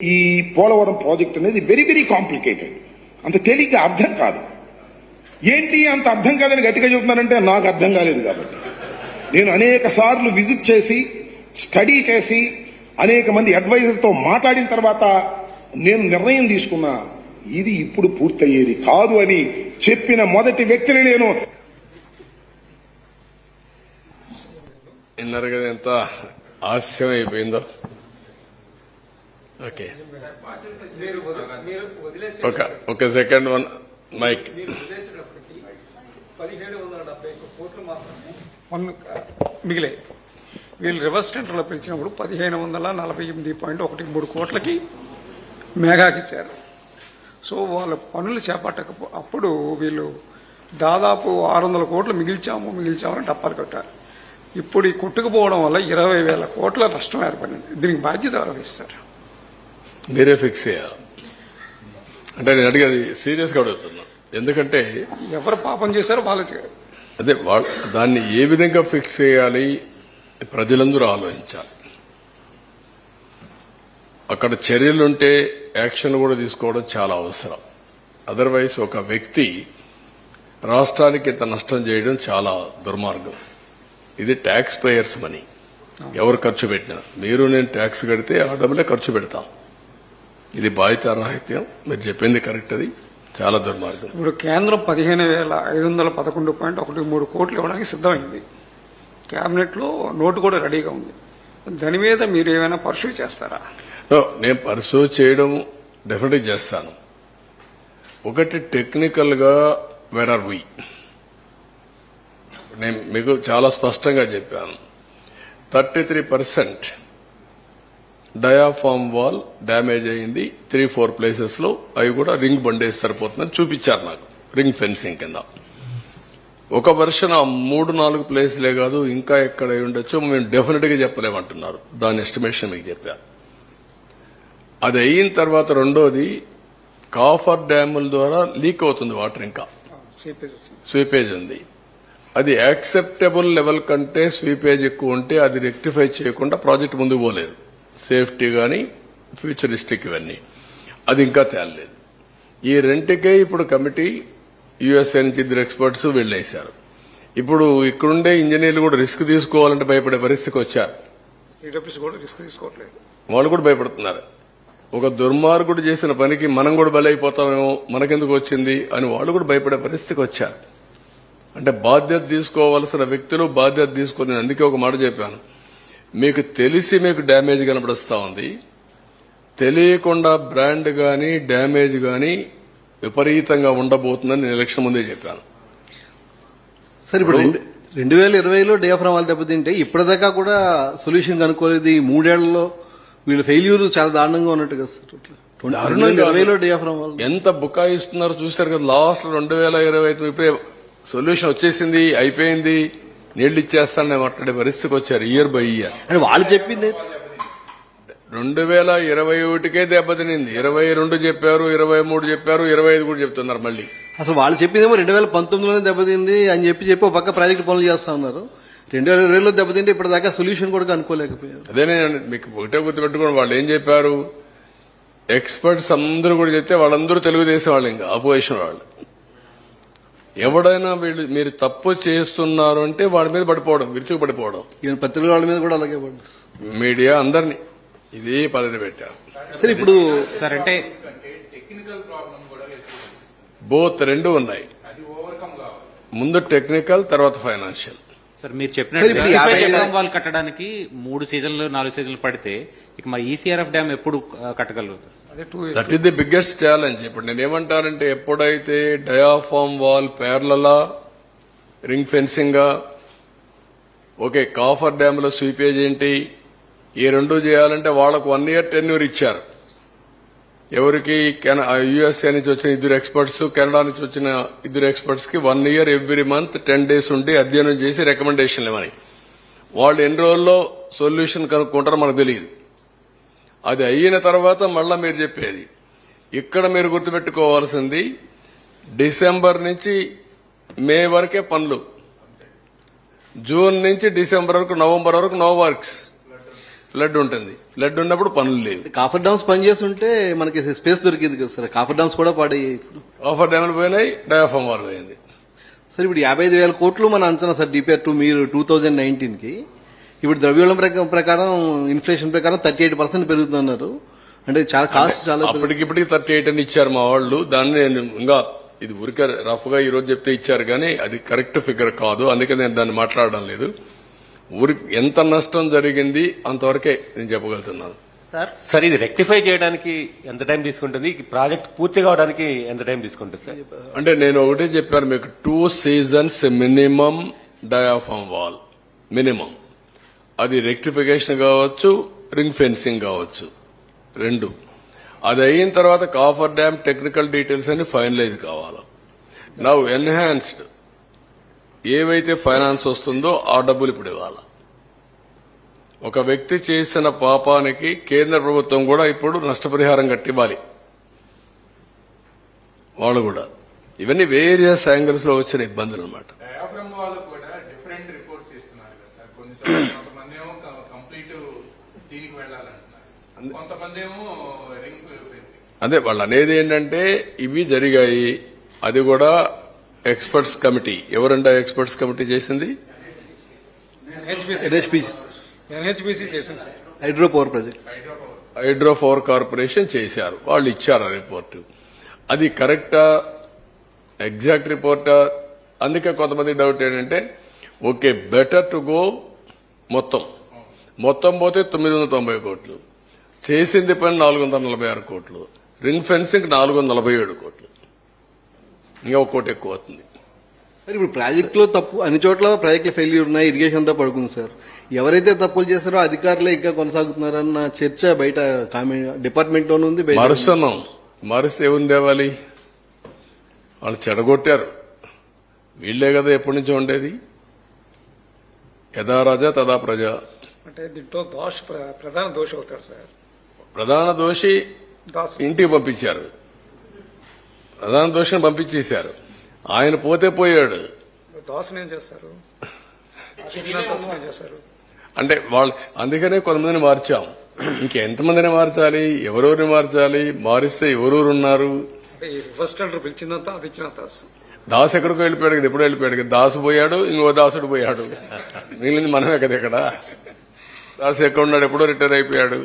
ఈ పోలవరం ప్రాజెక్ట్ అనేది very very complicated, అంత తేలిగ్గా అర్థం కాదు. ఏంటి అంత అర్థం కాదని గట్టిగా చెబుతున్నానంటే నాకు అర్థం కాలేదు కాబట్టి. నేను అనేక సార్లు విజిట్ చేసి స్టడీ చేసి అనేక మంది అడ్వైజర్తో మాట్లాడిన తర్వాత నేను నిర్ణయం తీసుకున్నా, ఇది ఇప్పుడు పూర్తయ్యేది కాదు అని చెప్పిన మొదటి వ్యక్తిని నేను. విన్నారు కదా ఎంత ఆలస్యం అయిపోయిందో. ఓకే, ఒక సెకండ్, వన్ మైక్. 1770 కోట్లు మాత్రమే మిగిలే. వీళ్ళు రివర్స్ టెండర్లో పిలిచినప్పుడు 1548.13 కోట్లకి మేఘాకి ఇచ్చారు. సో వాళ్ళ పనులు చేపట్టకపో వీళ్ళు దాదాపు 600 కోట్లు మిగిల్చామని టప్పాలు కట్టారు. ఇప్పుడు ఈ కొట్టుకుపోవడం వల్ల 20,000 కోట్ల నష్టం ఏర్పడింది. దీనికి బాధ్యత ఎవరు వహిస్తారు? మీరే ఫిక్స్ చేయాలి. అంటే నేను అడిగేది సీరియస్గా అడుగుతున్నా, ఎందుకంటే ఎవరు పాపం చేశారో వాళ్ళు అదే దాన్ని ఏ విధంగా ఫిక్స్ చేయాలి ప్రజలందరూ ఆలోచించాలి. అక్కడ చర్యలుంటే యాక్షన్ కూడా తీసుకోవడం చాలా అవసరం. అదర్వైజ్ ఒక వ్యక్తి రాష్ట్రానికి ఇంత నష్టం చేయడం చాలా దుర్మార్గం. ఇది ట్యాక్స్ పేయర్స్ మనీ. ఎవరు ఖర్చు పెట్టినా మీరు నేను ట్యాక్స్ కడితే ఆ డబ్బులే ఖర్చు పెడతాం. ఇది బాధ్యతారాహిత్యం. మీరు చెప్పింది కరెక్ట్, అది చాలా దుర్మార్గం. ఇప్పుడు కేంద్రం 15,511.13 కోట్లు ఇవ్వడానికి సిద్ధమైంది. కేబినెట్ లో నోటు కూడా రెడీగా ఉంది. దాని మీద మీరు ఏమైనా పర్సూ చేస్తారా? నేను పర్సూ చేయడం డెఫినెట్గా చేస్తాను. ఒకటి టెక్నికల్ గా వేర్ ఆర్ వీ, నేను మీకు చాలా స్పష్టంగా చెప్పాను. 33% డయాఫామ్ వాల్ డ్యామేజ్ అయింది 3-4 ప్లేసెస్ లో. అవి కూడా రింగ్ బండేసి సరిపోతుందని చూపించారు నాకు, రింగ్ ఫెన్సింగ్ కింద. ఒక వర్షన్ 3-4 ప్లేస్లే కాదు, ఇంకా ఎక్కడ ఉండొచ్చో మేము డెఫినెట్ గా చెప్పలేమంటున్నారు. దాని ఎస్టిమేషన్ మీకు చెప్పాను. అది అయిన తర్వాత రెండోది కాఫర్ డ్యాముల ద్వారా లీక్ అవుతుంది వాటర్, ఇంకా స్వీపేజ్ ఉంది. అది యాక్సెప్టబుల్ లెవెల్ కంటే స్వీపేజ్ ఎక్కువ ఉంటే అది రెక్టిఫై చేయకుండా ప్రాజెక్ట్ ముందుకు పోలేదు. సేఫ్టీ గానీ ఫ్యూచరిస్టిక్ ఇవన్నీ అది ఇంకా తేలలేదు. ఈ రెంటికే ఇప్పుడు కమిటీ యుఎస్ఏ నుంచి 2 ఎక్స్పర్ట్స్ వెళ్లేశారు. ఇప్పుడు ఇక్కడుండే ఇంజనీర్లు కూడా రిస్క్ తీసుకోవాలంటే భయపడే పరిస్థితికి వచ్చారు. వాళ్ళు కూడా భయపడుతున్నారు. ఒక దుర్మార్గుడు చేసిన పనికి మనం కూడా బలైపోతామేమో, మనకెందుకు వచ్చింది అని వాళ్ళు కూడా భయపడే పరిస్థితికి వచ్చారు. అంటే బాధ్యత తీసుకోవాల్సిన వ్యక్తులు బాధ్యత తీసుకుని, అందుకే ఒక మాట చెప్పాను, మీకు తెలిసి మీకు డ్యామేజ్ కనపడుస్తా ఉంది, తెలియకుండా బ్రాండ్ గాని డ్యామేజ్ గాని విపరీతంగా ఉండబోతుందని నేను ఎలక్షన్ ముందే చెప్పాను. సార్, ఇప్పుడు 2020లో డయాఫ్రామ్ వాళ్ళు దెబ్బతింటే ఇప్పటిదాకా కూడా సొల్యూషన్ కనుక్కోలేదు. ఈ 3 ఏళ్లలో వీళ్ళ ఫెయిల్యూర్ చాలా దారుణంగా ఉన్నట్టు కదా సార్. 2020లో డయాఫ్రామ్ వాళ్ళు ఎంత బుకాయిస్తున్నారో చూశారు కదా. లాస్ట్ 2025 ఇప్పుడే సొల్యూషన్ వచ్చేసింది, అయిపోయింది, నీళ్లు ఇచ్చేస్తానని మాట్లాడే పరిస్థితికి వచ్చారు. ఇయర్ బై ఇయర్ అని వాళ్ళు చెప్పింది. 2021కే దెబ్బతినింది, 22 చెప్పారు, 23 చెప్పారు, 25 కూడా చెప్తున్నారు మళ్ళీ. అసలు వాళ్ళు చెప్పిందేమో 2019లోనే దెబ్బతింది అని చెప్పి ఒక పక్క ప్రాజెక్ట్ పనులు చేస్తా ఉన్నారు. 2020లో దెబ్బతింటే ఇప్పటిదాకా సొల్యూషన్ కూడా కనుక్కోలేకపోయారు. అదే నేను మీకు ఒకటే గుర్తుపెట్టుకోండి, వాళ్ళు ఏం చెప్పారు, ఎక్స్పర్ట్స్ అందరూ కూడా చెప్తే వాళ్ళందరూ తెలుగుదేశం వాళ్ళు, ఇంకా అపోజిషన్ వాళ్ళు. ఎవడైనా మీరు తప్పు చేస్తున్నారు అంటే వాడి మీద పడిపోవడం, విరుచుకు పడిపోవడం. పత్రికల వాళ్ళ మీద కూడా అలాగే పడ్డారు. మీడియా అందరినీ ఇదే పద్ధతి పెట్టారు. సరే, ఇప్పుడు సార్ అంటే బోత్ రెండు ఉన్నాయి. ముందు టెక్నికల్, తర్వాత ఫైనాన్షియల్. సార్ మీరు చెప్పినట్టు వాళ్ళు కట్టడానికి 3 సీజన్లు 4 సీజన్లు పడితే ఇక మరి ఈసీఆర్ఎఫ్ డ్యామ్ ఎప్పుడు కట్టగలుగుతారు? That is the biggest challenge. ఇప్పుడు నేనేమంటానంటే, ఎప్పుడైతే డయాఫామ్ వాల్ ప్యారలలా, ring fencing, okay, coffer dam లో స్వీపేజ్ ఏంటి, ఈ 2 చేయాలంటే వాళ్లకు 1 year టెన్యూర్ ఇచ్చారు. ఎవరికి? యుఎస్ఏ నుంచి వచ్చిన 2 ఎక్స్పర్ట్స్, కెనడా నుంచి వచ్చిన 2 ఎక్స్పర్ట్స్ కి 1 year ఎవ్రీ మంత్ 10 days ఉండి అధ్యయనం చేసి రికమెండేషన్లు ఇవ్వని. వాళ్ళు ఎన్ని రోజుల్లో సొల్యూషన్ కనుక్కుంటారో మనకు తెలియదు. అది అయిన తర్వాత మళ్ళా మీరు చెప్పేది, ఇక్కడ మీరు గుర్తుపెట్టుకోవాల్సింది డిసెంబర్ నుంచి మే వరకే పనులు, జూన్ నుంచి డిసెంబర్ వరకు, నవంబర్ వరకు నో వర్క్స్. ఫ్లడ్ ఉంటుంది. ఫ్లడ్ ఉన్నప్పుడు పనులు లేవు. కాఫర్ డామ్స్ పనిచేస్తుంటే మనకి స్పేస్ దొరికింది కదా సార్. కాఫర్ డామ్స్ కూడా పాడయ్యాయి ఇప్పుడు. ఆఫర్ డ్యామ్లు పోయినాయి, డయాఫామ్ వాల్ పోయింది. సార్ ఇప్పుడు 55,000 కోట్లు మన అంచనా సార్ డిపిఆర్ 2 మీరు 2019 కి. ఇప్పుడు ద్రవ్యోళం ప్రకారం ఇన్ఫ్లేషన్ ప్రకారం 38% పెరుగుతున్నారు. అంటే చాలా కాస్ట్ చాలా అప్పటికిప్పటికి 38 అని ఇచ్చారు మా వాళ్ళు. దాన్ని నేను ఇంకా ఇది ఊరికే రఫ్ గా ఈ రోజు చెప్తే ఇచ్చారు కానీ అది కరెక్ట్ ఫిగర్ కాదు. అందుకే నేను దాన్ని మాట్లాడడం లేదు. ఊరికి ఎంత నష్టం జరిగింది అంతవరకే నేను చెప్పగలుగుతున్నాను. సార్ ఇది రెక్టిఫై చేయడానికి ఎంత టైం తీసుకుంటుంది, ఈ ప్రాజెక్ట్ పూర్తి కావడానికి ఎంత టైం తీసుకుంటుంది సార్? అంటే నేను ఒకటే చెప్పాను మీకు, 2 seasons minimum diaphragm wall minimum. అది రెక్టిఫికేషన్ కావచ్చు, రింగ్ ఫెన్సింగ్ కావచ్చు, 2. అది అయిన తర్వాత కాఫర్ డ్యామ్ టెక్నికల్ డీటెయిల్స్ అన్ని ఫైనలైజ్ కావాలి. నౌ ఎన్హాన్స్డ్ ఏవైతే ఫైనాన్స్ వస్తుందో ఆ డబ్బులు ఇప్పుడు ఇవ్వాలి. ఒక వ్యక్తి చేసిన పాపానికి కేంద్ర ప్రభుత్వం కూడా ఇప్పుడు నష్టపరిహారం కట్టివ్వాలి వాళ్ళు కూడా. ఇవన్నీ వేరియస్ యాంగిల్స్ లో వచ్చిన ఇబ్బందులు అనమాట. డయాఫ్రమ్ వాళ్ళు కూడా డిఫరెంట్ రిపోర్ట్స్ ఇస్తున్నారు కదా సార్. కొంతమంది ఏమో కంప్లీట్ దీనికి వెళ్ళాలంటున్నారు, కొంతమంది ఏమో రింగ్ ఫెన్సింగ్. అదే వాళ్ళు అనేది ఏంటంటే ఇవి జరిగాయి. అది కూడా ఎక్స్పర్ట్స్ కమిటీ. ఎవరంటే ఎక్స్పర్ట్స్ కమిటీ చేసింది? ఎన్హెచ్బిసి చేసింది sir. Hydro power project, hydro power corporation చేశారు. వాళ్ళు ఇచ్చారు ఆ రిపోర్టు. అది కరెక్టా, ఎగ్జాక్ట్ రిపోర్టా? అందుకే కొంతమంది డౌట్ ఏంటంటే ఓకే బెటర్ టు గో మొత్తం పోతే 990 కోట్లు, చేసింది పని 446 కోట్లు, రింగ్ ఫెన్సింగ్ 447 కోట్లు, ఇంకా ఒక కోటి ఎక్కువ అవుతుంది. సార్ ఇప్పుడు ప్రాజెక్టులో తప్పు అన్ని చోట్ల ప్రాజెక్టులు ఫెయిల్యూర్ ఉన్నాయి, ఇరిగేషన్ అంతా పడుకుంది సార్. ఎవరైతే తప్పులు చేస్తారో అధికారులే ఇంకా కొనసాగుతున్నారన్న చర్చ బయట డిపార్ట్మెంట్ లోనే ఉంది. మరుస ఏముంది తేవాలి? వాళ్ళు చెడగొట్టారు. వీళ్లే కదా ఎప్పటి నుంచో ఉండేది. యథా రాజా తదా ప్రజ. అంటే దీంట్లో ప్రధాన దోషి అవుతాడు సార్. ప్రధాన దోషి దాసు ఇంటికి పంపించారు. ప్రధాన దోషిని పంపించేశారు. ఆయన పోతే పోయాడు. దాసుని ఏం చేస్తారు? చేస్తారు అంటే వాళ్ళు అందుకనే కొంతమందిని మార్చాం. ఇంకెంతమందిని మార్చాలి? ఎవరెవరిని మార్చాలి? మారిస్తే ఎవరెవరు ఉన్నారు? అంటే ఈ రివర్స్ టెండర్ పిలిచిందంతా అది ఇచ్చిన దాసు. దాసు ఎక్కడికో వెళ్ళిపోయాడు కదా, ఎప్పుడో వెళ్ళిపోయాడు కదా. దాసు పోయాడు, ఇంకో దాసుడు పోయాడు. మిగిలింది మనమే కదా ఇక్కడ. దాసు ఎక్కడ ఉన్నాడు? ఎప్పుడో రిటైర్ అయిపోయాడు.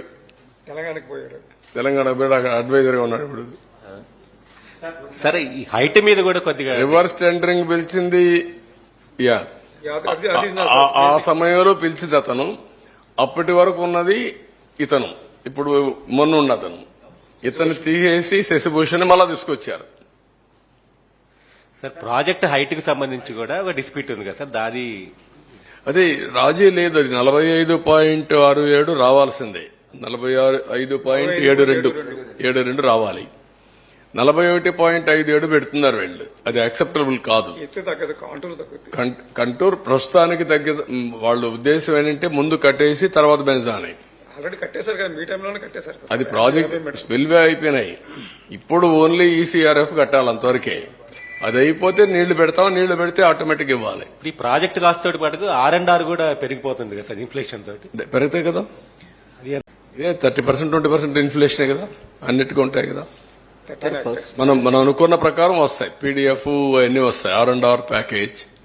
తెలంగాణకి పోయాడు. తెలంగాణ పోయాడు, అడ్వైజర్ గా ఉన్నాడు ఇప్పుడు. సరే ఈ హైట్ మీద కూడా కొద్దిగా రివర్స్ టెండరింగ్ పిలిచింది. ఆ సమయంలో పిలిచింది అతను. అప్పటి వరకు ఉన్నది ఇతను. ఇప్పుడు మొన్న ఉన్న అతను. ఇతను తీసేసి శశిభూషణ్ మళ్ళా తీసుకొచ్చారు. సార్ ప్రాజెక్ట్ హైట్ కి సంబంధించి కూడా ఒక డిస్ప్యూట్ ఉంది కదా సార్. దాది అదే రాజీ లేదు. అది 45.67 రావాల్సిందే. 45.72 రావాలి. 41.57 పెడుతున్నారు వీళ్ళు. అది యాక్సెప్టబుల్ కాదు. కంటూర్ ప్రస్తుతానికి వాళ్ళ ఉద్దేశం ఏంటంటే ముందు కట్టేసి తర్వాత బెంజాని. ఆల్రెడీ కట్టేశారు కదా, మీ టైంలోనే కట్టేశారు. అది ప్రాజెక్ట్ స్పిల్వే అయిపోయినాయి. ఇప్పుడు ఓన్లీ ఈసీఆర్ఎఫ్ కట్టాలి అంతవరకే. అది అయిపోతే నీళ్లు పెడతాం. నీళ్లు పెడితే ఆటోమేటిక్ ఇవ్వాలి. ఈ ప్రాజెక్ట్ కాస్ట్ తోటి పాటు R&R కూడా పెరిగిపోతుంది కదా సార్ ఇన్ఫ్లేషన్ తోటి. పెరిగితే కదా, ఇదే 30% 20% ఇన్ఫ్లేషన్ కదా, అన్నిటికీ ఉంటాయి కదా. మనం అనుకున్న ప్రకారం వస్తాయి. పీడీఎఫ్ అన్ని వస్తాయి. R&R package